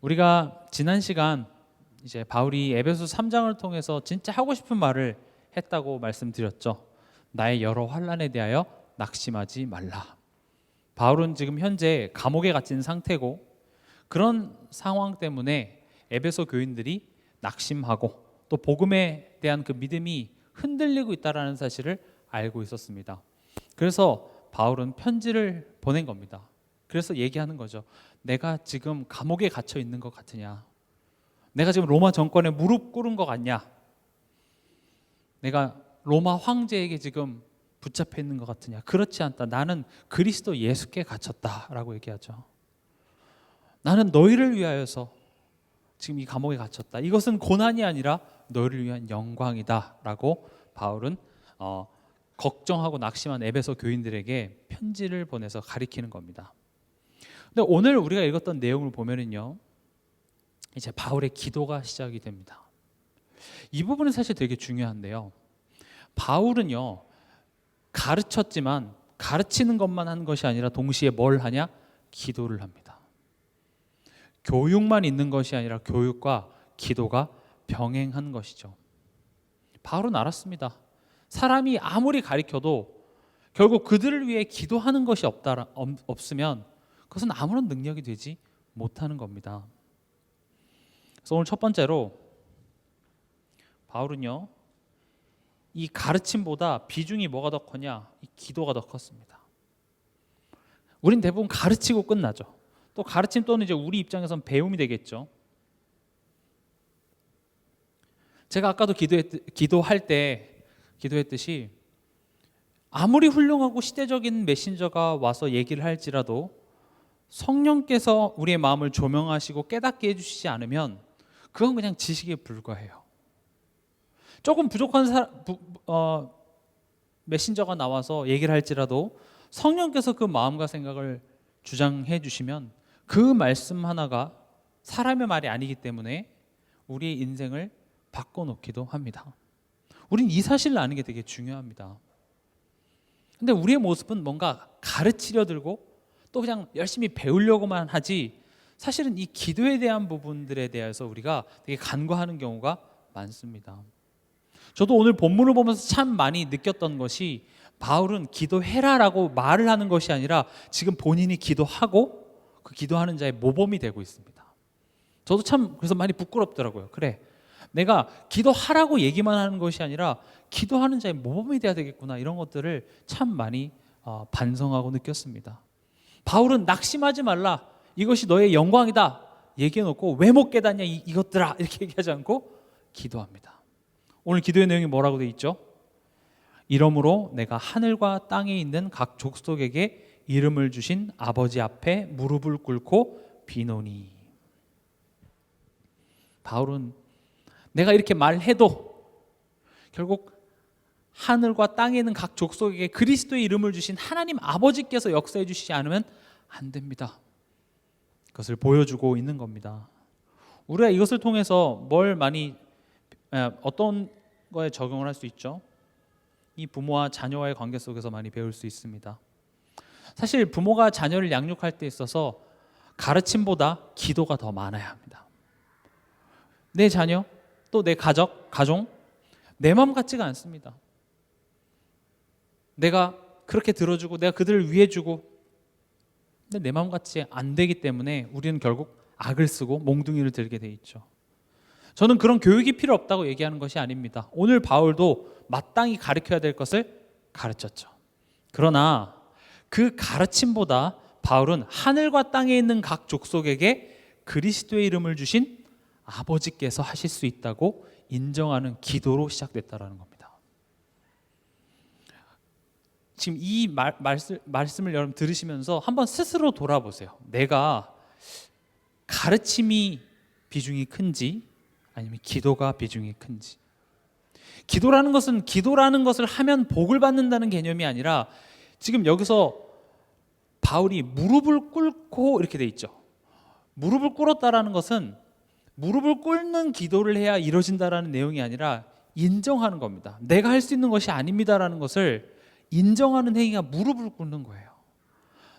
우리가 지난 시간 이제 바울이 에베소 3장을 통해서 진짜 하고 싶은 말을 했다고 말씀드렸죠. 나의 여러 환난에 대하여 낙심하지 말라. 바울은 지금 현재 감옥에 갇힌 상태고 그런 상황 때문에 에베소 교인들이 낙심하고 또 복음에 대한 그 믿음이 흔들리고 있다는 사실을 알고 있었습니다. 그래서 바울은 편지를 보낸 겁니다. 그래서 얘기하는 거죠. 내가 지금 감옥에 갇혀 있는 것 같으냐? 내가 지금 로마 정권에 무릎 꿇은 것 같냐? 내가 로마 황제에게 지금 붙잡혀 있는 것 같으냐? 그렇지 않다. 나는 그리스도 예수께 갇혔다라고 얘기하죠. 나는 너희를 위하여서 지금 이 감옥에 갇혔다. 이것은 고난이 아니라 너희를 위한 영광이다라고 바울은 걱정하고 낙심한 에베소 교인들에게 편지를 보내서 가리키는 겁니다. 근데 오늘 우리가 읽었던 내용을 보면은요, 이제 바울의 기도가 시작이 됩니다. 이 부분은 사실 되게 중요한데요. 바울은요, 가르쳤지만 가르치는 것만 한 것이 아니라 동시에 뭘 하냐? 기도를 합니다. 교육만 있는 것이 아니라 교육과 기도가 병행한 것이죠. 바울은 알았습니다. 사람이 아무리 가르쳐도 결국 그들을 위해 기도하는 것이 없으면 그것은 아무런 능력이 되지 못하는 겁니다. 그래서 오늘 첫 번째로 바울은요, 이 가르침보다 비중이 뭐가 더 크냐? 이 기도가 더 컸습니다. 우린 대부분 가르치고 끝나죠. 또 가르침 또는 이제 우리 입장에서는 배움이 되겠죠. 제가 아까도 기도했듯이 아무리 훌륭하고 시대적인 메신저가 와서 얘기를 할지라도 성령께서 우리의 마음을 조명하시고 깨닫게 해주시지 않으면 그건 그냥 지식에 불과해요. 조금 부족한 메신저가 나와서 얘기를 할지라도 성령께서 그 마음과 생각을 주장해 주시면 그 말씀 하나가 사람의 말이 아니기 때문에 우리의 인생을 바꿔놓기도 합니다. 우린 이 사실을 아는 게 되게 중요합니다. 근데 우리의 모습은 뭔가 가르치려 들고 또 그냥 열심히 배우려고만 하지, 사실은 이 기도에 대한 부분들에 대해서 우리가 되게 간과하는 경우가 많습니다. 저도 오늘 본문을 보면서 참 많이 느꼈던 것이, 바울은 기도해라라고 말을 하는 것이 아니라 지금 본인이 기도하고 그 기도하는 자의 모범이 되고 있습니다. 저도 참 그래서 많이 부끄럽더라고요. 그래, 내가 기도하라고 얘기만 하는 것이 아니라 기도하는 자의 모범이 돼야 되겠구나, 이런 것들을 참 많이 반성하고 느꼈습니다. 바울은 낙심하지 말라, 이것이 너의 영광이다 얘기해놓고 왜 못 깨닫냐 이것들아 이렇게 얘기하지 않고 기도합니다. 오늘 기도의 내용이 뭐라고 되어 있죠? 이러므로 내가 하늘과 땅에 있는 각 족속에게 이름을 주신 아버지 앞에 무릎을 꿇고 비노니. 바울은 내가 이렇게 말해도 결국 하늘과 땅에 있는 각 족속에게 그리스도의 이름을 주신 하나님 아버지께서 역사해 주시지 않으면 안 됩니다. 그것을 보여주고 있는 겁니다. 우리가 이것을 통해서 어떤 거에 적용을 할 수 있죠? 이 부모와 자녀와의 관계 속에서 많이 배울 수 있습니다. 사실 부모가 자녀를 양육할 때 있어서 가르침보다 기도가 더 많아야 합니다. 내 자녀, 또 내 가정, 내 마음 같지가 않습니다. 내가 그렇게 들어주고 내가 그들을 위해주고, 근데 내 마음 같지 안 되기 때문에 우리는 결국 악을 쓰고 몽둥이를 들게 돼 있죠. 저는 그런 교육이 필요 없다고 얘기하는 것이 아닙니다. 오늘 바울도 마땅히 가르쳐야 될 것을 가르쳤죠. 그러나 그 가르침보다 바울은 하늘과 땅에 있는 각 족속에게 그리스도의 이름을 주신 아버지께서 하실 수 있다고 인정하는 기도로 시작됐다라는 겁니다. 지금 이 말씀을 여러분 들으시면서 한번 스스로 돌아보세요. 내가 가르침이 비중이 큰지 아니면 기도가 비중이 큰지. 기도라는 것을 하면 복을 받는다는 개념이 아니라, 지금 여기서 바울이 무릎을 꿇고 이렇게 돼 있죠. 무릎을 꿇었다라는 것은 무릎을 꿇는 기도를 해야 이루어진다라는 내용이 아니라 인정하는 겁니다. 내가 할 수 있는 것이 아닙니다라는 것을 인정하는 행위가 무릎을 꿇는 거예요.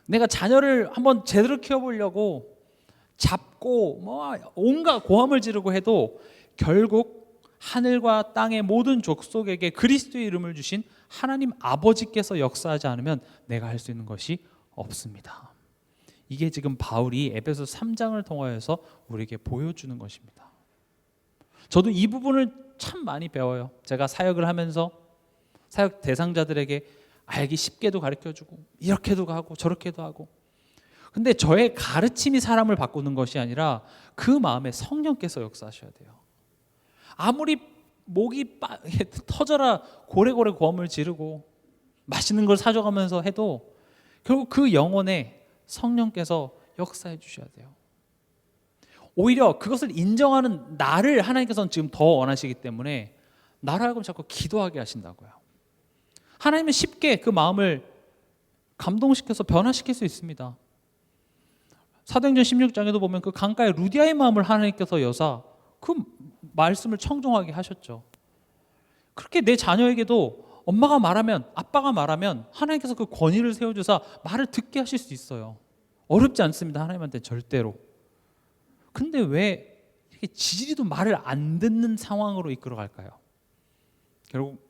내가 자녀를 한번 제대로 키워보려고 잡고 뭐 온갖 고함을 지르고 해도 결국 하늘과 땅의 모든 족속에게 그리스도의 이름을 주신 하나님 아버지께서 역사하지 않으면 내가 할 수 있는 것이 없습니다. 이게 지금 바울이 에베소 3장을 통하여서 우리에게 보여주는 것입니다. 저도 이 부분을 참 많이 배워요. 제가 사역을 하면서 사역 대상자들에게 알기 쉽게도 가르쳐주고 이렇게도 하고 저렇게도 하고, 근데 저의 가르침이 사람을 바꾸는 것이 아니라 그 마음에 성령께서 역사하셔야 돼요. 아무리 목이 터져라 고래고래 고함을 지르고 맛있는 걸 사줘가면서 해도 결국 그 영혼에 성령께서 역사해 주셔야 돼요. 오히려 그것을 인정하는 나를 하나님께서는 지금 더 원하시기 때문에 나를 하여금 자꾸 기도하게 하신다고요. 하나님은 쉽게 그 마음을 감동시켜서 변화시킬 수 있습니다. 사도행전 16장에도 보면 그 강가의 루디아의 마음을 하나님께서 여사 그 말씀을 청종하게 하셨죠. 그렇게 내 자녀에게도 엄마가 말하면, 아빠가 말하면 하나님께서 그 권위를 세워주사 말을 듣게 하실 수 있어요. 어렵지 않습니다. 하나님한테 절대로. 근데 왜 이렇게 지지리도 말을 안 듣는 상황으로 이끌어갈까요? 결국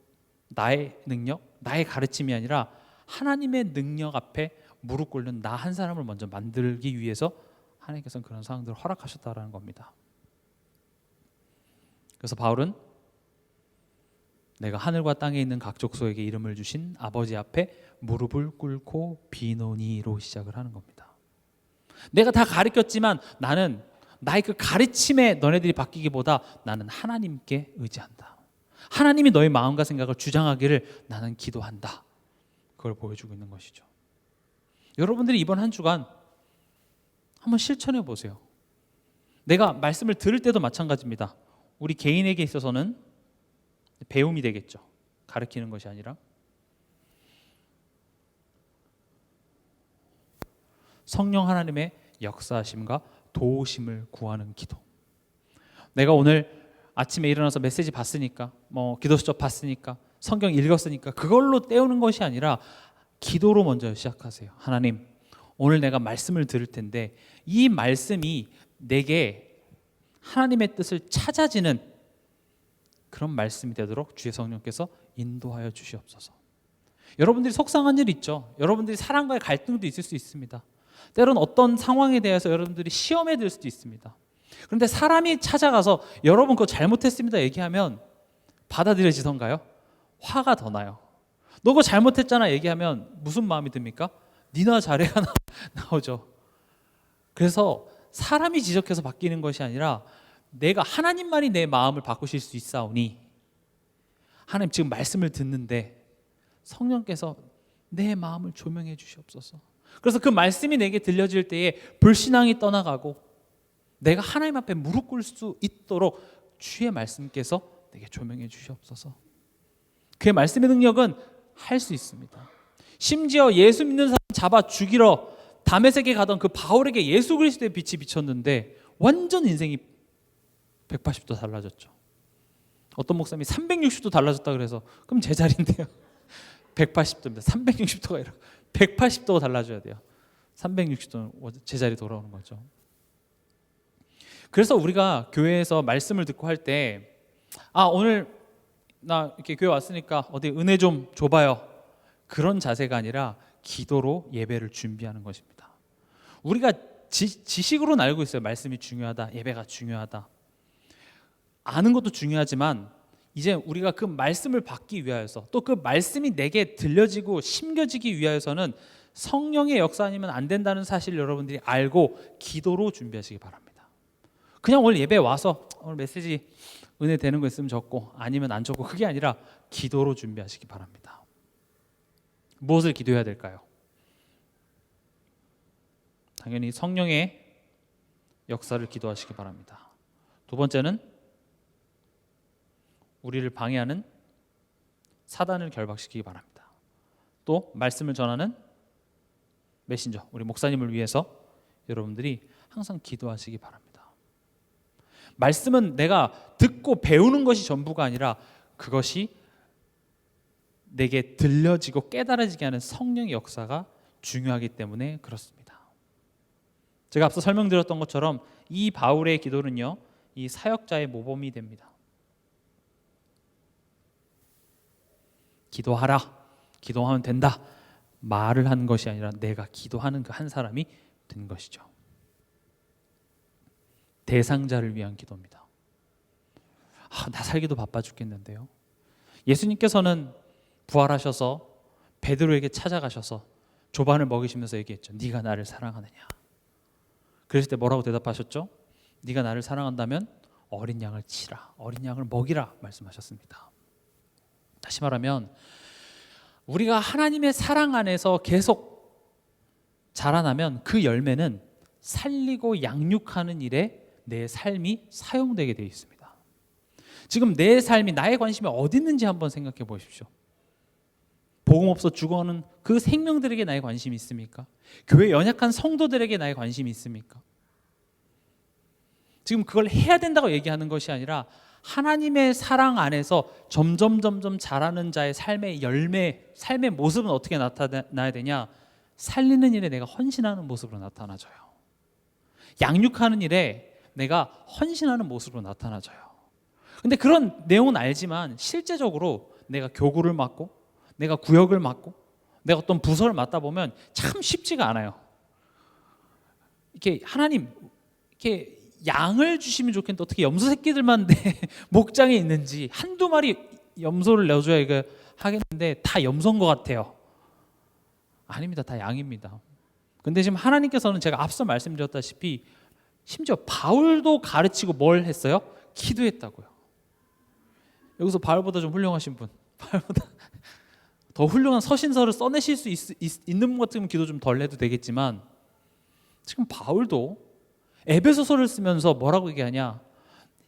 나의 능력, 나의 가르침이 아니라 하나님의 능력 앞에 무릎 꿇는 나 한 사람을 먼저 만들기 위해서 하나님께서는 그런 상황들을 허락하셨다라는 겁니다. 그래서 바울은 내가 하늘과 땅에 있는 각 족속에게 이름을 주신 아버지 앞에 무릎을 꿇고 비노니로 시작을 하는 겁니다. 내가 다 가르쳤지만 나는 나의 그 가르침에 너네들이 바뀌기보다 나는 하나님께 의지한다. 하나님이 너의 마음과 생각을 주장하기를 나는 기도한다. 그걸 보여주고 있는 것이죠. 여러분들이 이번 한 주간 한번 실천해 보세요. 내가 말씀을 들을 때도 마찬가지입니다. 우리 개인에게 있어서는 배움이 되겠죠. 가르치는 것이 아니라. 성령 하나님의 역사하심과 도우심을 구하는 기도. 내가 오늘 아침에 일어나서 메시지 봤으니까, 기도 수첩 봤으니까, 성경 읽었으니까 그걸로 때우는 것이 아니라 기도로 먼저 시작하세요. 하나님, 오늘 내가 말씀을 들을 텐데 이 말씀이 내게 하나님의 뜻을 찾아지는 그런 말씀이 되도록 주의 성령께서 인도하여 주시옵소서. 여러분들이 속상한 일 있죠. 여러분들이 사람과의 갈등도 있을 수 있습니다. 때로는 어떤 상황에 대해서 여러분들이 시험에 들 수도 있습니다. 그런데 사람이 찾아가서 여러분 그거 잘못했습니다 얘기하면 받아들여지던가요? 화가 더 나요. 너 그거 잘못했잖아 얘기하면 무슨 마음이 듭니까? 니나 잘해야 나오죠. 그래서 사람이 지적해서 바뀌는 것이 아니라 내가, 하나님만이 내 마음을 바꾸실 수 있사오니 하나님 지금 말씀을 듣는데 성령께서 내 마음을 조명해 주시옵소서. 그래서 그 말씀이 내게 들려질 때에 불신앙이 떠나가고 내가 하나님 앞에 무릎 꿇을 수 있도록 주의 말씀께서 내게 조명해 주시옵소서. 그의 말씀의 능력은 할 수 있습니다. 심지어 예수 믿는 사람 잡아 죽이러 다메섹에 가던 그 바울에게 예수 그리스도의 빛이 비쳤는데 완전 인생이 180도 달라졌죠. 어떤 목사님이 360도 달라졌다 그래서 그럼 제 자리인데요. 180도입니다. 360도가 아니라 180도가 달라져야 돼요. 360도는 제 자리 돌아오는 거죠. 그래서 우리가 교회에서 말씀을 듣고 할 때 오늘 나 이렇게 교회 왔으니까 어디 은혜 좀 줘봐요. 그런 자세가 아니라 기도로 예배를 준비하는 것입니다. 우리가 지식으로는 알고 있어요. 말씀이 중요하다. 예배가 중요하다. 아는 것도 중요하지만 이제 우리가 그 말씀을 받기 위하여서 또 그 말씀이 내게 들려지고 심겨지기 위하여서는 성령의 역사 아니면 안 된다는 사실을 여러분들이 알고 기도로 준비하시기 바랍니다. 그냥 오늘 예배 와서 오늘 메시지 은혜 되는 거 있으면 적고 아니면 안 적고 그게 아니라 기도로 준비하시기 바랍니다. 무엇을 기도해야 될까요? 당연히 성령의 역사를 기도하시기 바랍니다. 두 번째는 우리를 방해하는 사단을 결박시키기 바랍니다. 또 말씀을 전하는 메신저, 우리 목사님을 위해서 여러분들이 항상 기도하시기 바랍니다. 말씀은 내가 듣고 배우는 것이 전부가 아니라 그것이 내게 들려지고 깨달아지게 하는 성령의 역사가 중요하기 때문에 그렇습니다. 제가 앞서 설명드렸던 것처럼 이 바울의 기도는요, 이 사역자의 모범이 됩니다. 기도하라, 기도하면 된다 말을 하는 것이 아니라 내가 기도하는 그 한 사람이 된 것이죠. 대상자를 위한 기도입니다. 나 살기도 바빠 죽겠는데요. 예수님께서는 부활하셔서 베드로에게 찾아가셔서 조반을 먹이시면서 얘기했죠. 네가 나를 사랑하느냐. 그랬을 때 뭐라고 대답하셨죠? 네가 나를 사랑한다면 어린 양을 치라, 어린 양을 먹이라 말씀하셨습니다. 다시 말하면 우리가 하나님의 사랑 안에서 계속 자라나면 그 열매는 살리고 양육하는 일에 내 삶이 사용되게 되어 있습니다. 지금 내 삶이, 나의 관심이 어디 있는지 한번 생각해 보십시오. 복음 없어 죽어가는 그 생명들에게 나의 관심이 있습니까? 교회 연약한 성도들에게 나의 관심이 있습니까? 지금 그걸 해야 된다고 얘기하는 것이 아니라 하나님의 사랑 안에서 점점 자라는 자의 삶의 열매, 삶의 모습은 어떻게 나타나야 되냐? 살리는 일에 내가 헌신하는 모습으로 나타나져요. 양육하는 일에 내가 헌신하는 모습으로 나타나져요. 근데 그런 내용은 알지만 실제적으로 내가 교구를 맡고 내가 구역을 맡고 내가 어떤 부서를 맡다 보면 참 쉽지가 않아요. 이렇게 하나님 이렇게 양을 주시면 좋겠는데 어떻게 염소 새끼들만 내 목장에 있는지 한두 마리 염소를 내줘야 이거 하겠는데 다 염소인 것 같아요. 아닙니다. 다 양입니다. 근데 지금 하나님께서는 제가 앞서 말씀드렸다시피 심지어 바울도 가르치고 뭘 했어요? 기도했다고요. 여기서 바울보다 좀 훌륭하신 분, 바울보다 더 훌륭한 서신서를 써내실 수 있는 분 같으면 기도 좀 덜 해도 되겠지만 지금 바울도 에베소서를 쓰면서 뭐라고 얘기하냐?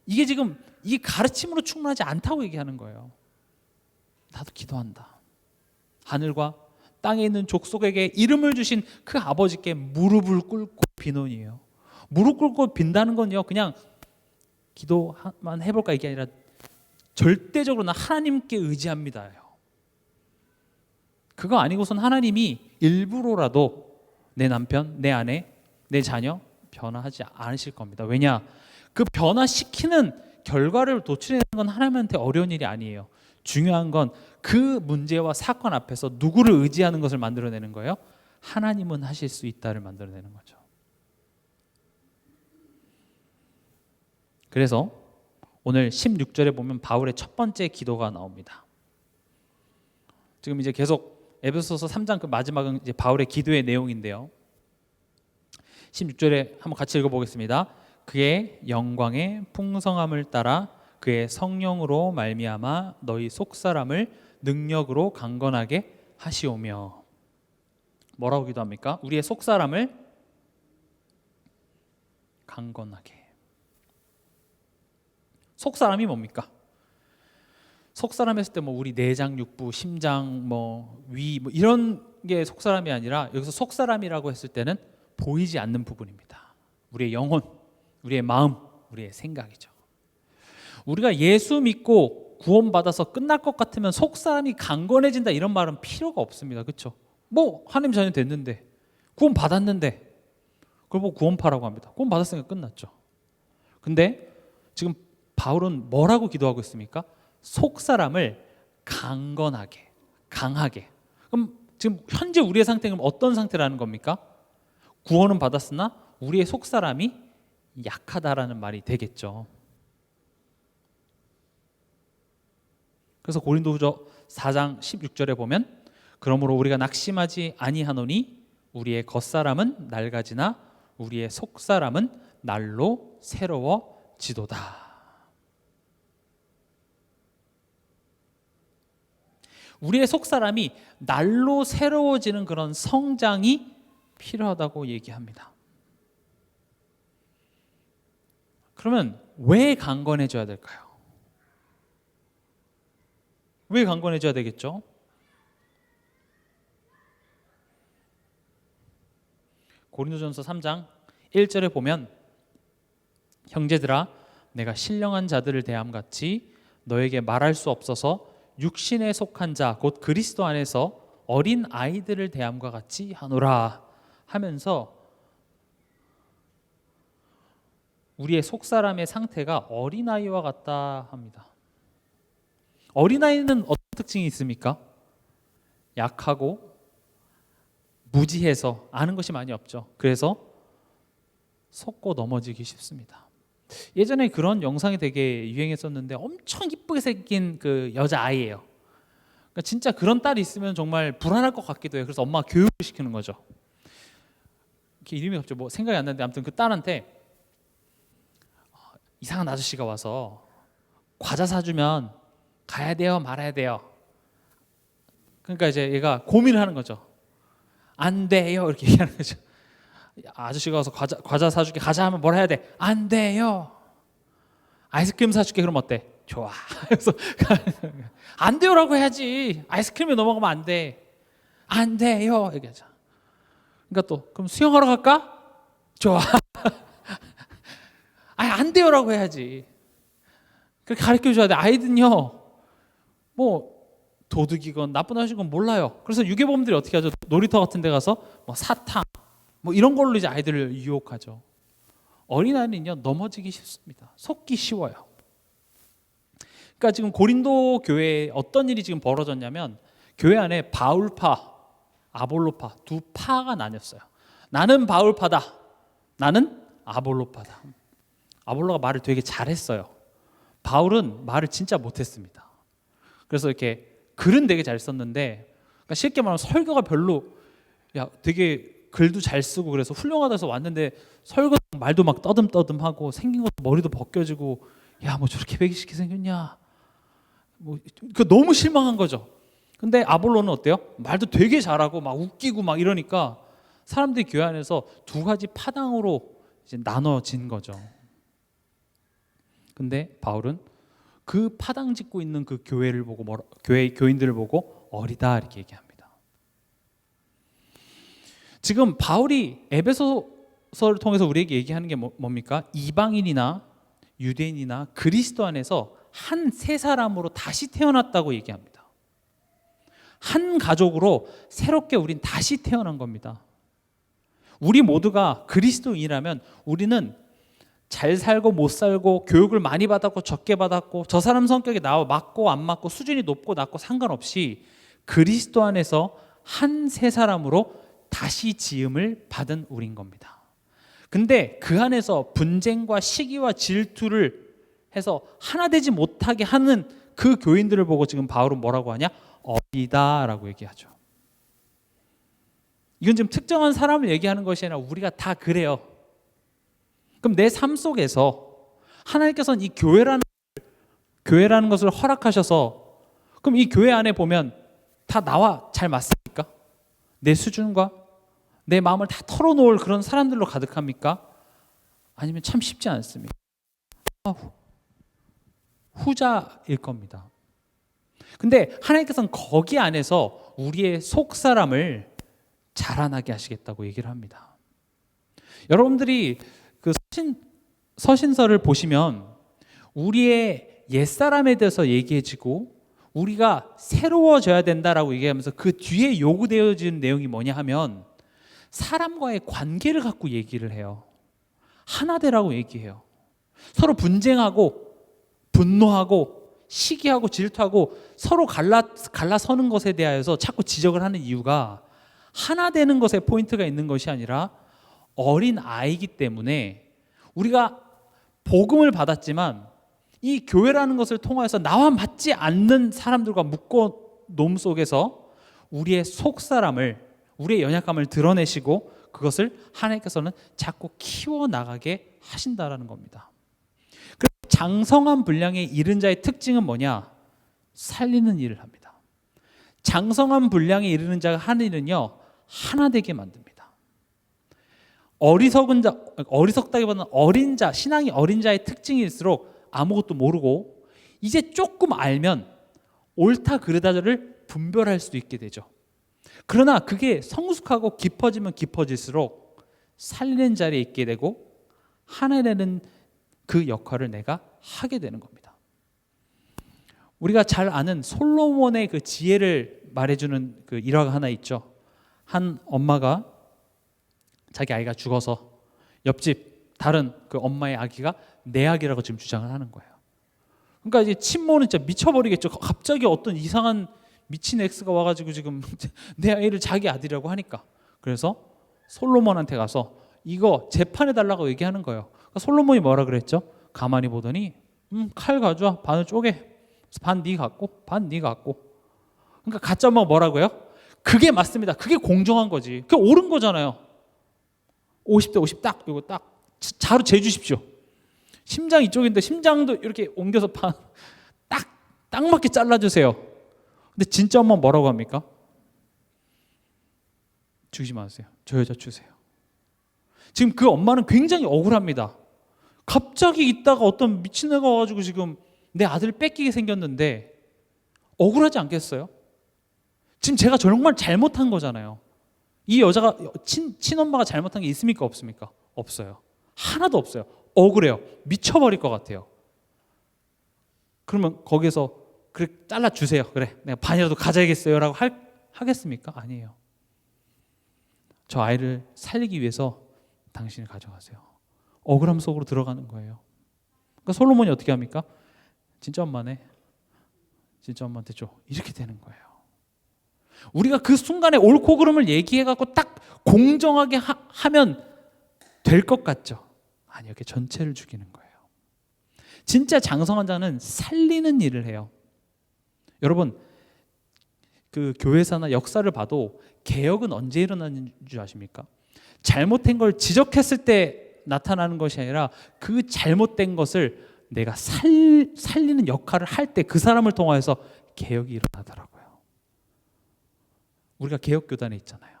이게 지금 이 가르침으로 충분하지 않다고 얘기하는 거예요. 나도 기도한다. 하늘과 땅에 있는 족속에게 이름을 주신 그 아버지께 무릎을 꿇고 비논이에요. 무릎 꿇고 빈다는 건요, 그냥 기도만 해볼까 이게 아니라 절대적으로 나 하나님께 의지합니다요. 그거 아니고선 하나님이 일부러라도 내 남편, 내 아내, 내 자녀 변화하지 않으실 겁니다. 왜냐? 그 변화시키는 결과를 도출해내는 건 하나님한테 어려운 일이 아니에요. 중요한 건 그 문제와 사건 앞에서 누구를 의지하는 것을 만들어내는 거예요? 하나님은 하실 수 있다를 만들어내는 거죠. 그래서 오늘 16절에 보면 바울의 첫 번째 기도가 나옵니다. 지금 이제 계속 에베소서 3장 그 마지막은 이제 바울의 기도의 내용인데요. 16절에 한번 같이 읽어보겠습니다. 그의 영광의 풍성함을 따라 그의 성령으로 말미암아 너희 속사람을 능력으로 강건하게 하시오며. 뭐라고 기도합니까? 우리의 속사람을 강건하게. 속사람이 뭡니까? 속사람 했을 때 뭐 우리 내장, 육부, 심장, 위 이런 게 속사람이 아니라 여기서 속사람이라고 했을 때는 보이지 않는 부분입니다. 우리의 영혼, 우리의 마음, 우리의 생각이죠. 우리가 예수 믿고 구원받아서 끝날 것 같으면 속사람이 강건해진다 이런 말은 필요가 없습니다. 그렇죠? 뭐 하나님 자녀 됐는데 구원 받았는데 그걸 보고 구원파라고 합니다. 구원 받았으니까 끝났죠. 근데 지금 바울은 뭐라고 기도하고 있습니까? 속사람을 강건하게, 강하게. 그럼 지금 현재 우리의 상태는 어떤 상태라는 겁니까? 구원은 받았으나 우리의 속사람이 약하다라는 말이 되겠죠. 그래서 고린도후서 4장 16절에 보면 그러므로 우리가 낙심하지 아니하노니 우리의 겉사람은 낡아지나 우리의 속사람은 날로 새로워지도다. 우리의 속사람이 날로 새로워지는 그런 성장이 필요하다고 얘기합니다. 그러면 왜 강건해져야 될까요? 왜 강건해져야 되겠죠? 고린도전서 3장 1절에 보면 형제들아 내가 신령한 자들을 대함같이 너에게 말할 수 없어서 육신에 속한 자 곧 그리스도 안에서 어린 아이들을 대함과 같이 하노라 하면서 우리의 속사람의 상태가 어린아이와 같다 합니다. 어린아이는 어떤 특징이 있습니까? 약하고 무지해서 아는 것이 많이 없죠. 그래서 속고 넘어지기 쉽습니다. 예전에 그런 영상이 되게 유행했었는데 엄청 이쁘게 생긴 그 여자아이예요. 그러니까 진짜 그런 딸이 있으면 정말 불안할 것 같기도 해요. 그래서 엄마가 교육을 시키는 거죠. 이렇게 이름이 갑자기 뭐 생각이 안 나는데 아무튼 그 딸한테 이상한 아저씨가 와서 과자 사주면 가야 돼요, 말아야 돼요. 그러니까 이제 얘가 고민을 하는 거죠. 안 돼요, 이렇게 얘기하는 거죠. 아저씨가 와서 과자 사줄게. 가자 하면 뭘 해야 돼? 안 돼요. 아이스크림 사줄게. 그럼 어때? 좋아. 그래서 안 돼요라고 해야지. 아이스크림에 넘어가면 안 돼. 안 돼요. 얘기하자. 그러니까 또 그럼 수영하러 갈까? 좋아. 안 돼요라고 해야지. 그렇게 가르쳐줘야 돼. 아이들은요, 뭐 도둑이건 나쁜 아저씨건 몰라요. 그래서 유괴범들이 어떻게 하죠? 놀이터 같은 데 가서 뭐 사탕 뭐 이런 걸로 이제 아이들을 유혹하죠. 어린아이는요, 넘어지기 쉽습니다. 속기 쉬워요. 그러니까 지금 고린도 교회에 어떤 일이 지금 벌어졌냐면 교회 안에 바울파, 아볼로파 두 파가 나뉘었어요. 나는 바울파다. 나는 아볼로파다. 아볼로가 말을 되게 잘했어요. 바울은 말을 진짜 못했습니다. 그래서 이렇게 글은 되게 잘 썼는데, 그러니까 쉽게 말하면 설교가 별로, 되게 글도 잘 쓰고 그래서 훌륭하다 해서 왔는데 설교 말도 막 떠듬떠듬하고 생긴 것도 머리도 벗겨지고, 뭐 저렇게 배기시게 생겼냐, 뭐 그 너무 실망한 거죠. 근데 아볼로는 어때요? 말도 되게 잘하고 막 웃기고 막 이러니까 사람들이 교회 안에서 두 가지 파당으로 이제 나눠진 거죠. 근데 바울은 그 파당 짓고 있는 그 교회를 보고 교회 교인들을 보고 어리다 이렇게 얘기합니다. 지금 바울이 에베소서를 통해서 우리에게 얘기하는 게 뭡니까? 이방인이나 유대인이나 그리스도 안에서 한 세 사람으로 다시 태어났다고 얘기합니다. 한 가족으로 새롭게 우린 다시 태어난 겁니다. 우리 모두가 그리스도인이라면 우리는 잘 살고 못 살고 교육을 많이 받았고 적게 받았고 저 사람 성격에 나와 맞고 안 맞고 수준이 높고 낮고 상관없이 그리스도 안에서 한 세 사람으로 다시 지음을 받은 우린 겁니다. 근데 그 안에서 분쟁과 시기와 질투를 해서 하나 되지 못하게 하는 그 교인들을 보고 지금 바울은 뭐라고 하냐? 어리다라고 얘기하죠. 이건 지금 특정한 사람을 얘기하는 것이 아니라 우리가 다 그래요. 그럼 내 삶 속에서 하나님께서는 이 교회라는 것을 허락하셔서, 그럼 이 교회 안에 보면 다 나와 잘 맞습니까? 내 수준과 내 마음을 다 털어놓을 그런 사람들로 가득합니까? 아니면 참 쉽지 않습니까? 후자일 겁니다. 근데 하나님께서는 거기 안에서 우리의 속사람을 자라나게 하시겠다고 얘기를 합니다. 여러분들이 그 서신서를 보시면 우리의 옛사람에 대해서 얘기해지고 우리가 새로워져야 된다라고 얘기하면서 그 뒤에 요구되어지는 내용이 뭐냐 하면 사람과의 관계를 갖고 얘기를 해요. 하나 되라고 얘기해요. 서로 분쟁하고 분노하고 시기하고 질투하고 서로 갈라서는 것에 대하여서 자꾸 지적을 하는 이유가 하나 되는 것에 포인트가 있는 것이 아니라 어린 아이이기 때문에 우리가 복음을 받았지만 이 교회라는 것을 통하여서 나와 맞지 않는 사람들과 묶어 놓음 속에서 우리의 속사람을, 우리의 연약함을 드러내시고 그것을 하나님께서는 자꾸 키워나가게 하신다라는 겁니다. 장성한 분량에 이른 자의 특징은 뭐냐? 살리는 일을 합니다. 장성한 분량에 이르는 자가 하는 일은요, 하나 되게 만듭니다. 어리석다기보다는 어린 자, 신앙이 어린 자의 특징일수록 아무것도 모르고 이제 조금 알면 옳다 그르다를 분별할 수도 있게 되죠. 그러나 그게 성숙하고 깊어지면 깊어질수록 살리는 자리에 있게 되고 하나 되는 그 역할을 내가 하게 되는 겁니다. 우리가 잘 아는 솔로몬의 그 지혜를 말해주는 그 일화가 하나 있죠. 한 엄마가 자기 아이가 죽어서 옆집 다른 그 엄마의 아기가 내 아기라고 지금 주장을 하는 거예요. 그러니까 이제 친모는 진짜 미쳐버리겠죠. 갑자기 어떤 이상한 미친 엑스가 와가지고 지금 내 아이를 자기 아들이라고 하니까. 그래서 솔로몬한테 가서 이거 재판해 달라고 얘기하는 거예요. 그러니까 솔로몬이 뭐라 그랬죠? 가만히 보더니 칼 가져와, 반을 쪼개. 반 네 갖고, 반 네 갖고. 그러니까 가짜 엄마가 뭐라고요? 그게 맞습니다. 그게 공정한 거지. 그게 옳은 거잖아요. 50대 50 딱 이거 딱 자로 재주십시오. 심장 이쪽인데 심장도 이렇게 옮겨서 딱 맞게 잘라주세요. 근데 진짜 엄마 뭐라고 합니까? 죽이지 마세요. 저 여자 주세요. 지금 그 엄마는 굉장히 억울합니다. 갑자기 있다가 어떤 미친 애가 와가지고 지금 내 아들을 뺏기게 생겼는데 억울하지 않겠어요? 지금 제가 정말 잘못한 거잖아요. 이 여자가 친엄마가 잘못한 게 있습니까? 없습니까? 없어요. 하나도 없어요. 억울해요. 미쳐버릴 것 같아요. 그러면 거기서 그래 잘라주세요. 그래 내가 반이라도 가져야겠어요 라고 하겠습니까? 아니에요. 저 아이를 살리기 위해서 당신이 가져가세요. 억울함 속으로 들어가는 거예요. 그러니까 솔로몬이 어떻게 합니까? 진짜 엄마네. 진짜 엄마한테 줘. 이렇게 되는 거예요. 우리가 그 순간에 옳고 그름을 얘기해갖고 딱 공정하게 하면 될 것 같죠? 아니요. 이렇게 전체를 죽이는 거예요. 진짜 장성한 자는 살리는 일을 해요. 여러분, 그 교회사나 역사를 봐도 개혁은 언제 일어나는 줄 아십니까? 잘못된 걸 지적했을 때 나타나는 것이 아니라 그 잘못된 것을 내가 살리는 역할을 할 때 그 사람을 통해서 개혁이 일어나더라고요. 우리가 개혁교단에 있잖아요.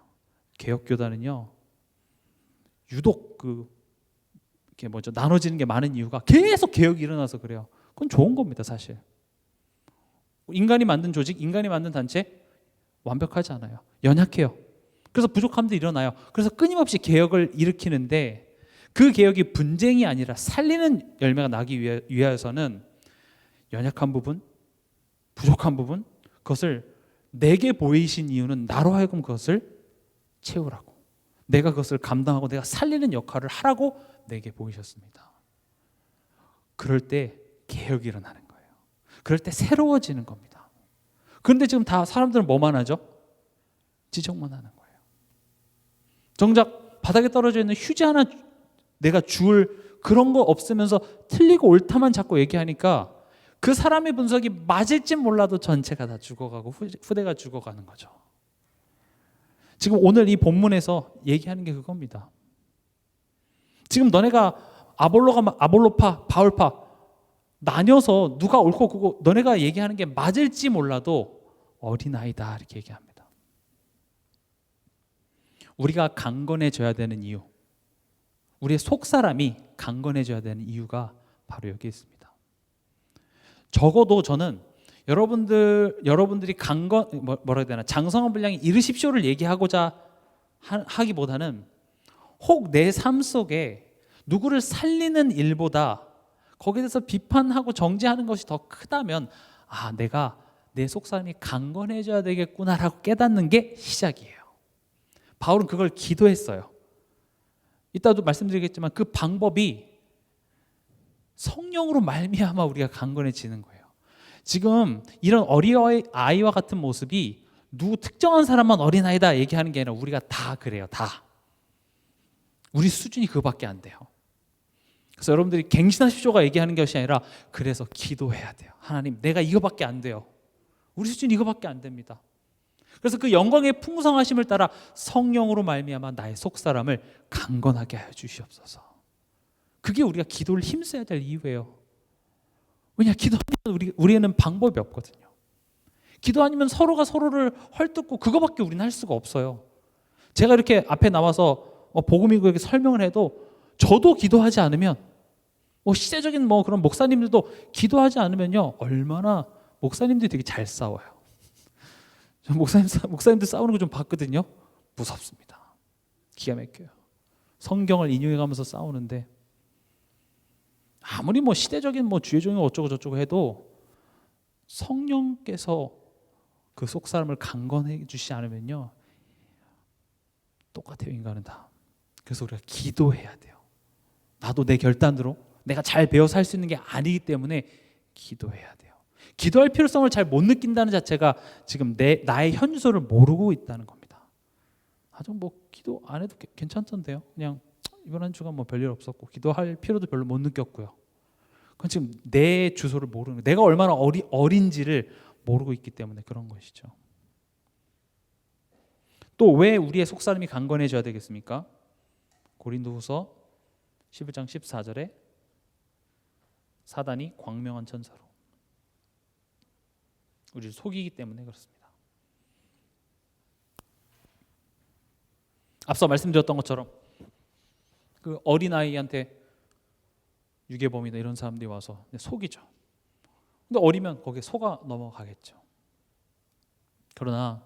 개혁교단은요, 유독 이렇게 나눠지는 게 많은 이유가 계속 개혁이 일어나서 그래요. 그건 좋은 겁니다, 사실. 인간이 만든 조직, 인간이 만든 단체 완벽하지 않아요. 연약해요. 그래서 부족함도 일어나요. 그래서 끊임없이 개혁을 일으키는데 그 개혁이 분쟁이 아니라 살리는 열매가 나기 위해서는 연약한 부분, 부족한 부분, 그것을 내게 보이신 이유는 나로 하여금 그것을 채우라고, 내가 그것을 감당하고 내가 살리는 역할을 하라고 내게 보이셨습니다. 그럴 때 개혁이 일어나는 거예요. 그럴 때 새로워지는 겁니다. 그런데 지금 다 사람들은 뭐만 하죠? 지적만 하는 거예요. 정작 바닥에 떨어져 있는 휴지 하나 내가 줄 그런 거 없으면서 틀리고 옳다만 자꾸 얘기하니까 그 사람의 분석이 맞을지 몰라도 전체가 다 죽어가고 후대가 죽어가는 거죠. 지금 오늘 이 본문에서 얘기하는 게 그겁니다. 지금 너네가 아볼로파, 바울파 나뉘어서 누가 옳고 그거 너네가 얘기하는 게 맞을지 몰라도 어린아이다 이렇게 얘기합니다. 우리가 강건해져야 되는 이유, 우리의 속사람이 강건해져야 되는 이유가 바로 여기 있습니다. 적어도 저는 여러분들이 뭐라 해야 되나, 장성한 분량이 이르십시오를 얘기하고자 하기보다는 혹 내 삶 속에 누구를 살리는 일보다 거기에 대해서 비판하고 정죄하는 것이 더 크다면 내가 내 속사람이 강건해져야 되겠구나라고 깨닫는 게 시작이에요. 바울은 그걸 기도했어요. 이따도 말씀드리겠지만 그 방법이 성령으로 말미암아 우리가 강건해지는 거예요. 지금 이런 어린아이와 같은 모습이 누구 특정한 사람만 어린아이다 얘기하는 게 아니라 우리가 다 그래요. 다. 우리 수준이 그거밖에 안 돼요. 그래서 여러분들이 갱신하십시오가 얘기하는 것이 아니라 그래서 기도해야 돼요. 하나님, 내가 이거밖에 안 돼요. 우리 수준이 이거밖에 안 됩니다. 그래서 그 영광의 풍성하심을 따라 성령으로 말미암아 나의 속사람을 강건하게 하여 주시옵소서. 그게 우리가 기도를 힘써야 될 이유예요. 왜냐, 기도하면 우리에는 방법이 없거든요. 기도 아니면 서로가 서로를 헐뜯고 그거밖에 우리는 할 수가 없어요. 제가 이렇게 앞에 나와서 복음이고 이렇게 설명을 해도 저도 기도하지 않으면 시대적인 그런 목사님들도 기도하지 않으면요, 얼마나 목사님들이 되게 잘 싸워요. 목사님들 싸우는 거 좀 봤거든요. 무섭습니다. 기가 막혀요. 성경을 인용해가면서 싸우는데 아무리 시대적인 주의종이 어쩌고 저쩌고 해도 성령께서 그 속사람을 강건해 주시지 않으면요, 똑같아요. 인간은 다. 그래서 우리가 기도해야 돼요. 나도 내 결단으로 내가 잘 배워서 할 수 있는 게 아니기 때문에 기도해야 돼요. 기도할 필요성을 잘 못 느낀다는 자체가 지금 나의 현주소를 모르고 있다는 겁니다. 아주 뭐 기도 안 해도 괜찮던데요. 그냥 이번 한 주간 뭐 별일 없었고 기도할 필요도 별로 못 느꼈고요. 그건 지금 내 주소를 모르는, 내가 얼마나 어린지를 모르고 있기 때문에 그런 것이죠. 또 왜 우리의 속사람이 강건해져야 되겠습니까? 고린도후서 11장 14절에 사단이 광명한 천사로 우리를 속이기 때문에 그렇습니다. 앞서 말씀드렸던 것처럼 그 어린아이한테 유괴범이나 이런 사람들이 와서 속이죠. 근데 어리면 거기에 속아 넘어가겠죠. 그러나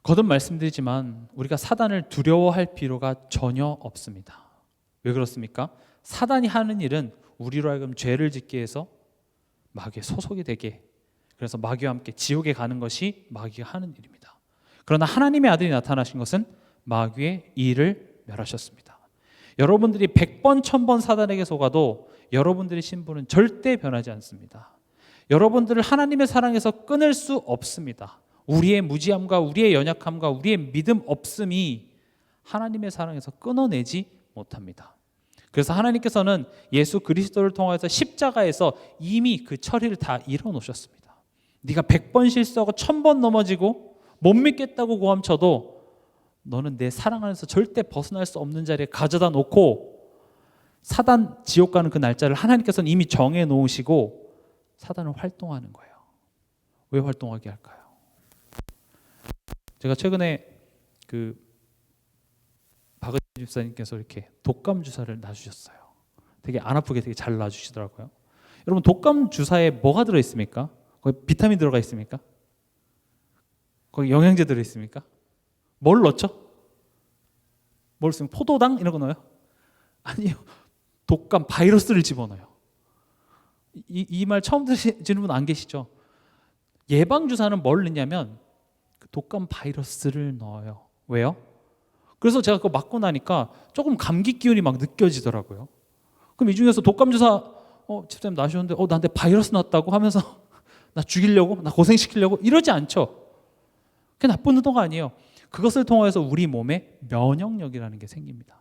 거듭 말씀드리지만 우리가 사단을 두려워할 필요가 전혀 없습니다. 왜 그렇습니까? 사단이 하는 일은 우리로 하여금 죄를 짓게 해서 마귀의 소속이 되게, 그래서 마귀와 함께 지옥에 가는 것이 마귀가 하는 일입니다. 그러나 하나님의 아들이 나타나신 것은 마귀의 일을 멸하셨습니다. 여러분들이 100번 1000번 사단에게 속아도 여러분들의 신분은 절대 변하지 않습니다. 여러분들을 하나님의 사랑에서 끊을 수 없습니다. 우리의 무지함과 우리의 연약함과 우리의 믿음 없음이 하나님의 사랑에서 끊어내지 못합니다. 그래서 하나님께서는 예수 그리스도를 통해서 십자가에서 이미 그 처리를 다 이뤄놓으셨습니다. 네가 100번 실수하고 1000번 넘어지고 못 믿겠다고 고함쳐도 너는 내 사랑 안에서 절대 벗어날 수 없는 자리에 가져다 놓고 사단 지옥 가는 그 날짜를 하나님께서는 이미 정해 놓으시고 사단을 활동하는 거예요. 왜 활동하게 할까요? 제가 최근에 그 박은희 집사님께서 이렇게 독감 주사를 놔주셨어요. 되게 안 아프게 되게 잘 놔주시더라고요. 여러분, 독감 주사에 뭐가 들어 있습니까? 거기 비타민 들어가 있습니까? 거기 영양제 들어 있습니까? 뭘 넣죠? 뭘 쓰면 포도당 이런 거 넣어요? 아니요, 독감 바이러스를 집어넣어요. 이 말 처음 들으시는 분 안 계시죠? 예방 주사는 뭘 넣냐면 독감 바이러스를 넣어요. 왜요? 그래서 제가 그거 맞고 나니까 조금 감기 기운이 막 느껴지더라고요. 그럼 이 중에서 독감 주사 집사님 나셨는데 나한테 바이러스 났다고 하면서 나 죽이려고, 나 고생시키려고 이러지 않죠. 그게 나쁜 의도가 아니에요. 그것을 통해서 우리 몸에 면역력이라는 게 생깁니다.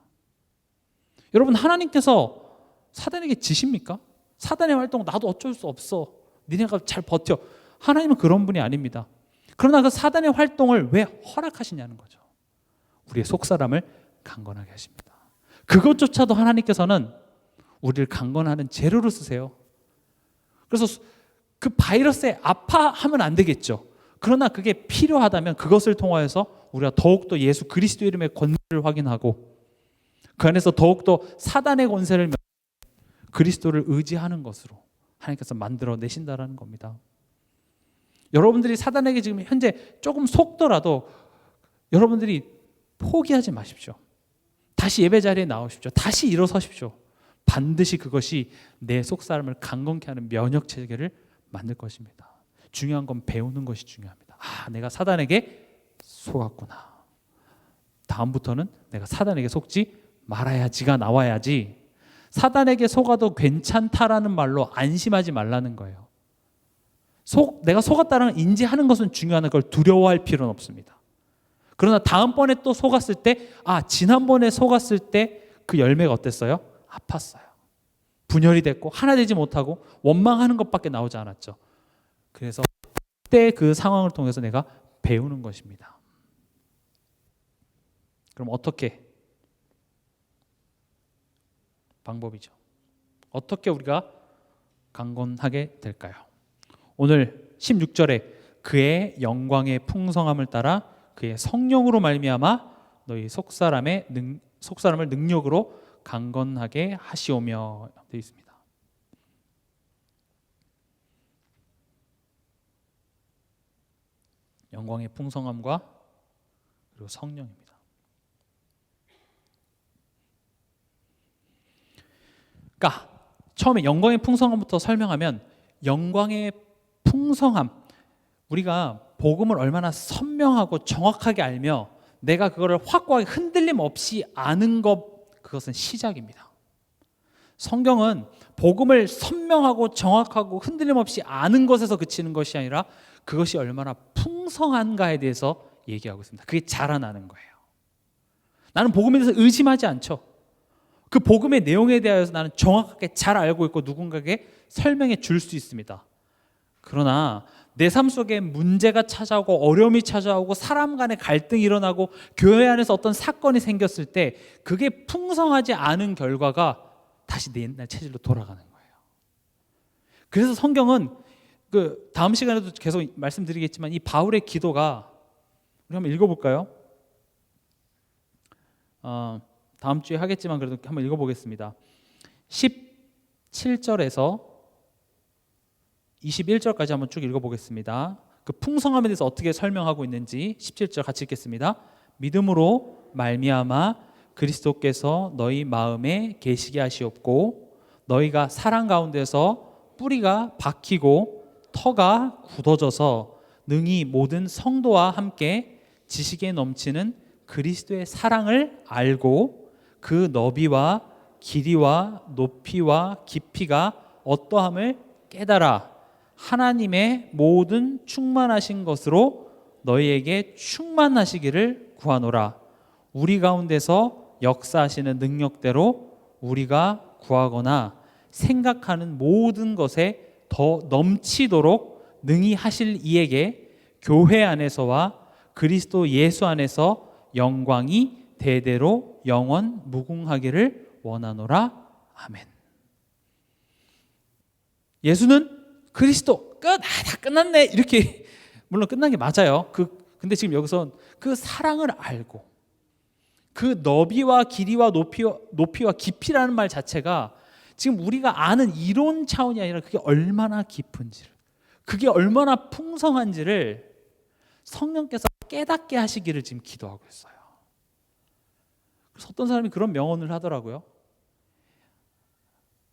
여러분, 하나님께서 사단에게 지십니까? 사단의 활동 나도 어쩔 수 없어, 니네가 잘 버텨. 하나님은 그런 분이 아닙니다. 그러나 그 사단의 활동을 왜 허락하시냐는 거죠. 우리의 속사람을 강건하게 하십니다. 그것조차도 하나님께서는 우리를 강건하는 재료로 쓰세요. 그래서 그 바이러스에 아파하면 안 되겠죠. 그러나 그게 필요하다면 그것을 통하여서 우리가 더욱더 예수 그리스도 이름의 권세를 확인하고 그 안에서 더욱더 사단의 권세를 그리스도를 의지하는 것으로 하나님께서 만들어내신다는 겁니다. 여러분들이 사단에게 지금 현재 조금 속더라도 여러분들이 포기하지 마십시오. 다시 예배 자리에 나오십시오. 다시 일어서십시오. 반드시 그것이 내 속사람을 강건케 하는 면역 체계를 만들 것입니다. 중요한 건 배우는 것이 중요합니다. 내가 사단에게 속았구나. 다음부터는 내가 사단에게 속지 말아야지가 나와야지. 사단에게 속아도 괜찮다라는 말로 안심하지 말라는 거예요. 내가 속았다는 인지하는 것은 중요한 걸 두려워할 필요는 없습니다. 그러나 다음번에 또 속았을 때 지난번에 속았을 때 그 열매가 어땠어요? 아팠어요. 분열이 됐고 하나 되지 못하고 원망하는 것밖에 나오지 않았죠. 그래서 그때 그 상황을 통해서 내가 배우는 것입니다. 그럼 어떻게? 방법이죠. 어떻게 우리가 강건하게 될까요? 오늘 16절에 그의 영광의 풍성함을 따라 그의 성령으로 말미암아 너희 속사람을 능력으로 강건하게 하시오며 되어 있습니다. 영광의 풍성함과 그리고 성령입니다. 그러니까 처음에 영광의 풍성함부터 설명하면 영광의 풍성함, 우리가 복음을 얼마나 선명하고 정확하게 알며 내가 그거를 확고하게 흔들림 없이 아는 것, 그것은 시작입니다. 성경은 복음을 선명하고 정확하고 흔들림 없이 아는 것에서 그치는 것이 아니라 그것이 얼마나 풍성한가에 대해서 얘기하고 있습니다. 그게 자라나는 거예요. 나는 복음에 대해서 의심하지 않죠. 그 복음의 내용에 대하여서 나는 정확하게 잘 알고 있고 누군가에게 설명해 줄 수 있습니다. 그러나 내 삶 속에 문제가 찾아오고 어려움이 찾아오고 사람 간의 갈등이 일어나고 교회 안에서 어떤 사건이 생겼을 때 그게 풍성하지 않은 결과가 다시 내 옛날 체질로 돌아가는 거예요. 그래서 성경은 그 다음 시간에도 계속 말씀드리겠지만 이 바울의 기도가 우리 한번 읽어볼까요? 다음 주에 하겠지만 그래도 한번 읽어보겠습니다. 17절에서 21절까지 한번 쭉 읽어보겠습니다. 그 풍성함에 대해서 어떻게 설명하고 있는지 17절 같이 읽겠습니다. 믿음으로 말미암아 그리스도께서 너희 마음에 계시게 하시옵고 너희가 사랑 가운데서 뿌리가 박히고 터가 굳어져서 능히 모든 성도와 함께 지식에 넘치는 그리스도의 사랑을 알고 그 너비와 길이와 높이와 깊이가 어떠함을 깨달아 하나님의 모든 충만하신 것으로 너희에게 충만하시기를 구하노라. 우리 가운데서 역사하시는 능력대로 우리가 구하거나 생각하는 모든 것에 더 넘치도록 능히 하실 이에게 교회 안에서와 그리스도 예수 안에서 영광이 대대로 영원 무궁하기를 원하노라. 아멘. 예수는 그리스도 끝! 다 끝났네 이렇게 물론 끝난 게 맞아요. 근데 지금 여기서 그 사랑을 알고 그 너비와 길이와 높이와 깊이라는 말 자체가 지금 우리가 아는 이론 차원이 아니라 그게 얼마나 깊은지를 그게 얼마나 풍성한지를 성령께서 깨닫게 하시기를 지금 기도하고 있어요. 그래서 어떤 사람이 그런 명언을 하더라고요.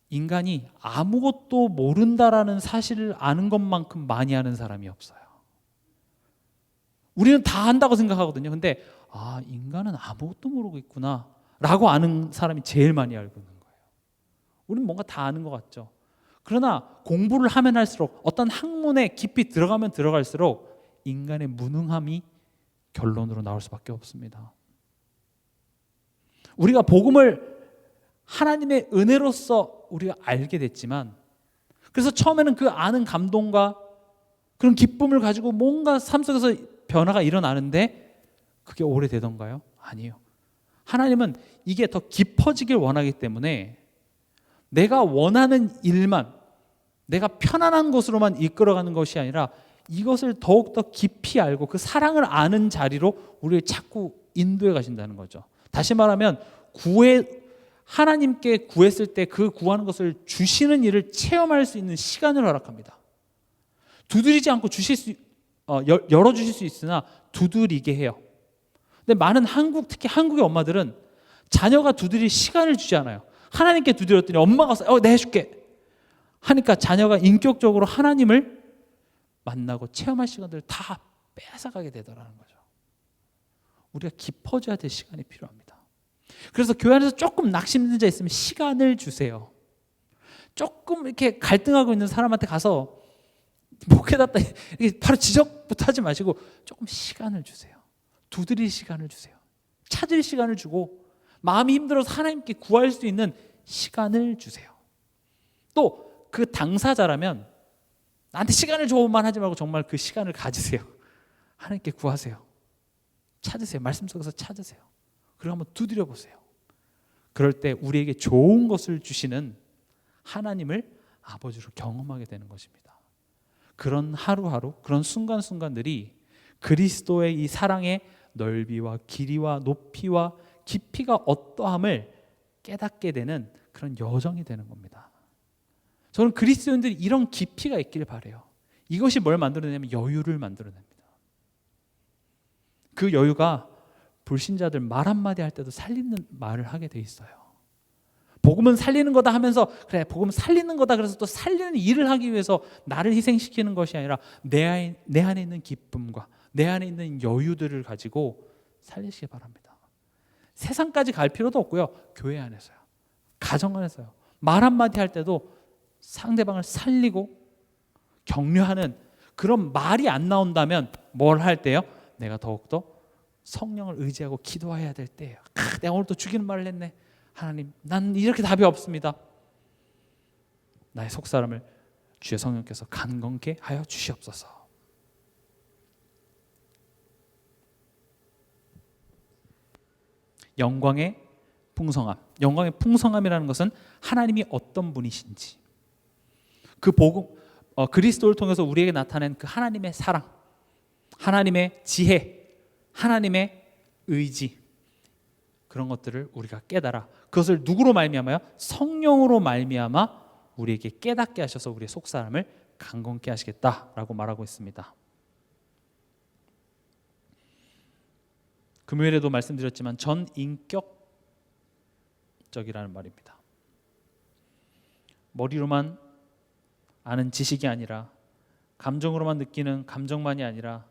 인간이 아무것도 모른다라는 사실을 아는 것만큼 많이 아는 사람이 없어요. 우리는 다 안다고 생각하거든요. 근데 인간은 아무것도 모르고 있구나 라고 아는 사람이 제일 많이 알고 있는 거예요. 우리는 뭔가 다 아는 것 같죠. 그러나 공부를 하면 할수록 어떤 학문에 깊이 들어가면 들어갈수록 인간의 무능함이 결론으로 나올 수밖에 없습니다. 우리가 복음을 하나님의 은혜로서 우리가 알게 됐지만 그래서 처음에는 그 아는 감동과 그런 기쁨을 가지고 뭔가 삶 속에서 변화가 일어나는데 그게 오래되던가요? 아니에요. 하나님은 이게 더 깊어지길 원하기 때문에 내가 원하는 일만 내가 편안한 것으로만 이끌어가는 것이 아니라 이것을 더욱더 깊이 알고 그 사랑을 아는 자리로 우리를 자꾸 인도해 가신다는 거죠. 다시 말하면 하나님께 구했을 때 그 구하는 것을 주시는 일을 체험할 수 있는 시간을 허락합니다. 두드리지 않고 열어주실 수 있으나 두드리게 해요. 근데 많은 특히 한국의 엄마들은 자녀가 두드릴 시간을 주지 않아요. 하나님께 두드렸더니 엄마가 내 해줄게 하니까 자녀가 인격적으로 하나님을 만나고 체험할 시간들을 다 뺏어가게 되더라는 거죠. 우리가 깊어져야 될 시간이 필요합니다. 그래서 교회 안에서 조금 낙심된 자 있으면 시간을 주세요. 조금 이렇게 갈등하고 있는 사람한테 가서 목회답다 이렇게 바로 지적부터 하지 마시고 조금 시간을 주세요. 두드릴 시간을 주세요. 찾을 시간을 주고 마음이 힘들어서 하나님께 구할 수 있는 시간을 주세요. 또 그 당사자라면 나한테 시간을 줘만 하지 말고 정말 그 시간을 가지세요. 하나님께 구하세요. 찾으세요. 말씀 속에서 찾으세요. 그리고 한번 두드려 보세요. 그럴 때 우리에게 좋은 것을 주시는 하나님을 아버지로 경험하게 되는 것입니다. 그런 하루하루, 그런 순간순간들이 그리스도의 이 사랑의 넓이와 길이와 높이와 깊이가 어떠함을 깨닫게 되는 그런 여정이 되는 겁니다. 저는 그리스도인들이 이런 깊이가 있길 바라요. 이것이 뭘 만들어내냐면 여유를 만들어냅니다. 그 여유가 불신자들 말 한마디 할 때도 살리는 말을 하게 돼 있어요. 복음은 살리는 거다 하면서 그래 복음은 살리는 거다 그래서 또 살리는 일을 하기 위해서 나를 희생시키는 것이 아니라 내 안에 있는 기쁨과 내 안에 있는 여유들을 가지고 살리시기 바랍니다. 세상까지 갈 필요도 없고요. 교회 안에서요. 가정 안에서요. 말 한마디 할 때도 상대방을 살리고 격려하는 그런 말이 안 나온다면 뭘 할 때요? 내가 더욱더 성령을 의지하고 기도해야 될 때예요. 내가 오늘 또 죽이는 말을 했네. 하나님, 난 이렇게 답이 없습니다. 나의 속사람을 주의 성령께서 강건케 하여 주시옵소서. 영광의 풍성함. 영광의 풍성함이라는 것은 하나님이 어떤 분이신지, 그 복음, 그리스도를 통해서 우리에게 나타낸 그 하나님의 사랑, 하나님의 지혜, 하나님의 의지, 그런 것들을 우리가 깨달아 그것을 누구로 말미암아요? 성령으로 말미암아 우리에게 깨닫게 하셔서 우리의 속사람을 강건케 하시겠다라고 말하고 있습니다. 금요일에도 말씀드렸지만 전인격적이라는 말입니다. 머리로만 아는 지식이 아니라, 감정으로만 느끼는 감정만이 아니라,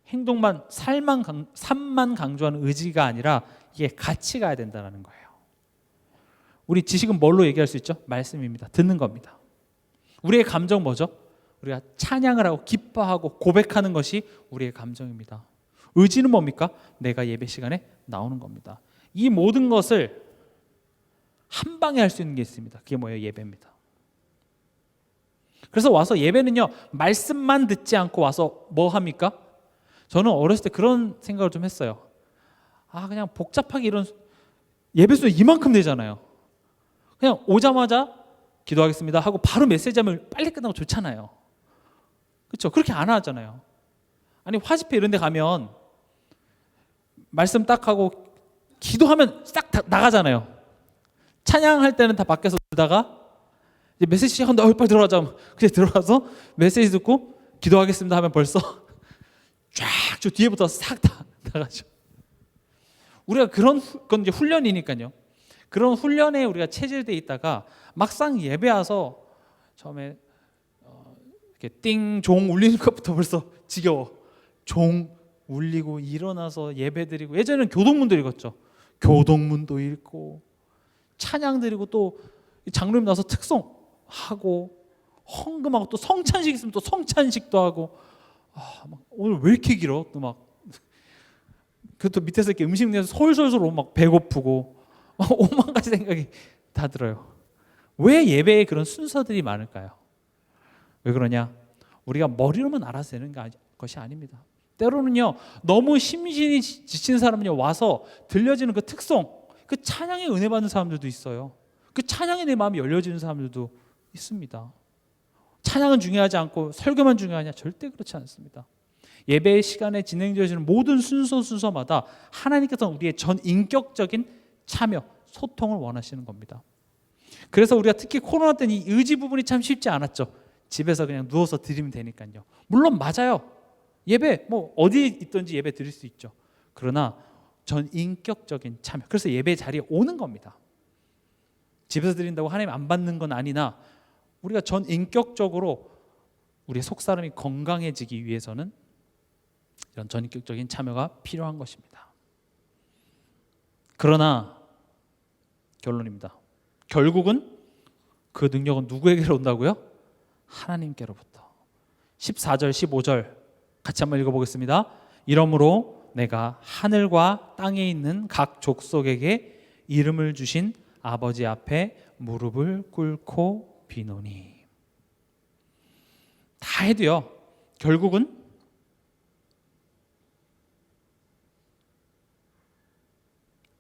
행동만, 삶만 강조하는 의지가 아니라 이게 같이 가야 된다는 거예요. 우리 지식은 뭘로 얘기할 수 있죠? 말씀입니다. 듣는 겁니다. 우리의 감정 뭐죠? 우리가 찬양을 하고 기뻐하고 고백하는 것이 우리의 감정입니다. 의지는 뭡니까? 내가 예배 시간에 나오는 겁니다. 이 모든 것을 한 방에 할 수 있는 게 있습니다. 그게 뭐예요? 예배입니다. 그래서 와서 예배는요, 말씀만 듣지 않고 와서 뭐 합니까? 저는 어렸을 때 그런 생각을 좀 했어요. 그냥 복잡하게 이런 예배 수 이만큼 되잖아요. 그냥 오자마자 기도하겠습니다 하고 바로 메시지 하면 빨리 끝나고 좋잖아요. 그렇죠? 그렇게 안 하잖아요. 아니, 화집회 이런 데 가면 말씀 딱 하고 기도하면 싹 다 나가잖아요. 찬양할 때는 다 밖에서 듣다가 이제 메시지 시작하는데 빨리 들어가자. 그냥 들어가서 메시지 듣고 기도하겠습니다 하면 벌써 쫙 저 뒤에부터 싹 다 나가죠. 우리가 그건 이제 훈련이니까요. 그런 훈련에 우리가 체질돼 있다가 막상 예배 와서 처음에 이렇게 띵 종 울리는 것부터 벌써 지겨워. 종 울리고 일어나서 예배 드리고, 예전에는 교동문도 읽었죠. 교동문도 읽고 찬양 드리고 또 장로님 나서 특송하고 헌금하고 또 성찬식 있으면 또 성찬식도 하고, 막 오늘 왜 이렇게 길어? 또 막 그것도 밑에서 이렇게 음식 내서 솔솔솔 막 배고프고 막 오만 가지 생각이 다 들어요. 왜 예배에 그런 순서들이 많을까요? 왜 그러냐? 우리가 머리로만 알아서 되는 것이 아닙니다. 때로는요, 너무 심신이 지친 사람은요, 와서 들려지는 그 특송, 그 찬양에 은혜 받는 사람들도 있어요. 그 찬양에 내 마음이 열려지는 사람들도 있습니다. 찬양은 중요하지 않고 설교만 중요하냐? 절대 그렇지 않습니다. 예배 시간에 진행되어지는 모든 순서마다 하나님께서는 우리의 전인격적인 참여, 소통을 원하시는 겁니다. 그래서 우리가 특히 코로나 때는 이 의지 부분이 참 쉽지 않았죠. 집에서 그냥 누워서 드리면 되니까요. 물론 맞아요. 예배 뭐 어디 있든지 예배 드릴 수 있죠. 그러나 전인격적인 참여, 그래서 예배 자리에 오는 겁니다. 집에서 드린다고 하나님 안 받는 건 아니나 우리가 전인격적으로 우리의 속사람이 건강해지기 위해서는 이런 전인격적인 참여가 필요한 것입니다. 그러나 결론입니다. 결국은 그 능력은 누구에게로 온다고요? 하나님께로부터. 14절 15절 같이 한번 읽어보겠습니다. 이러므로 내가 하늘과 땅에 있는 각 족속에게 이름을 주신 아버지 앞에 무릎을 꿇고 비노니. 다 해도요, 결국은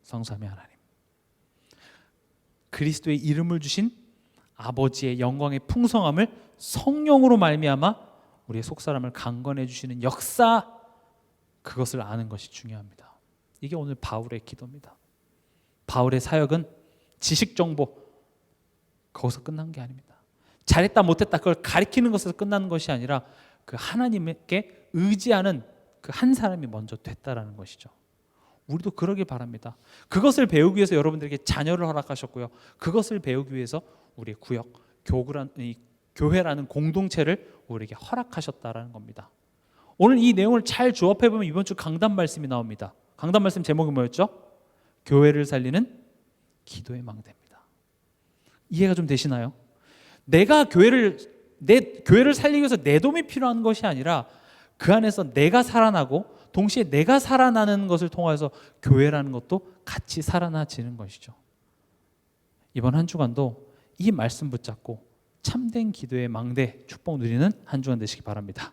성삼위 하나님, 그리스도의 이름을 주신 아버지의 영광의 풍성함을 성령으로 말미암아 우리의 속사람을 강건해 주시는 역사, 그것을 아는 것이 중요합니다. 이게 오늘 바울의 기도입니다. 바울의 사역은 지식 정보 거기서 끝난 게 아닙니다. 잘했다 못했다 그걸 가리키는 것에서 끝나는 것이 아니라 그 하나님께 의지하는 그 한 사람이 먼저 됐다라는 것이죠. 우리도 그러길 바랍니다. 그것을 배우기 위해서 여러분들에게 자녀를 허락하셨고요. 그것을 배우기 위해서 우리의 구역, 교회라는 공동체를 우리에게 허락하셨다라는 겁니다. 오늘 이 내용을 잘 조합해 보면 이번 주 강단 말씀이 나옵니다. 강단 말씀 제목이 뭐였죠? 교회를 살리는 기도의 망대입니다. 이해가 좀 되시나요? 내 교회를 살리기 위해서 내 도움이 필요한 것이 아니라 그 안에서 내가 살아나고 동시에 내가 살아나는 것을 통해서 교회라는 것도 같이 살아나지는 것이죠. 이번 한 주간도 이 말씀 붙잡고 참된 기도의 망대 축복 누리는 한 주간 되시기 바랍니다.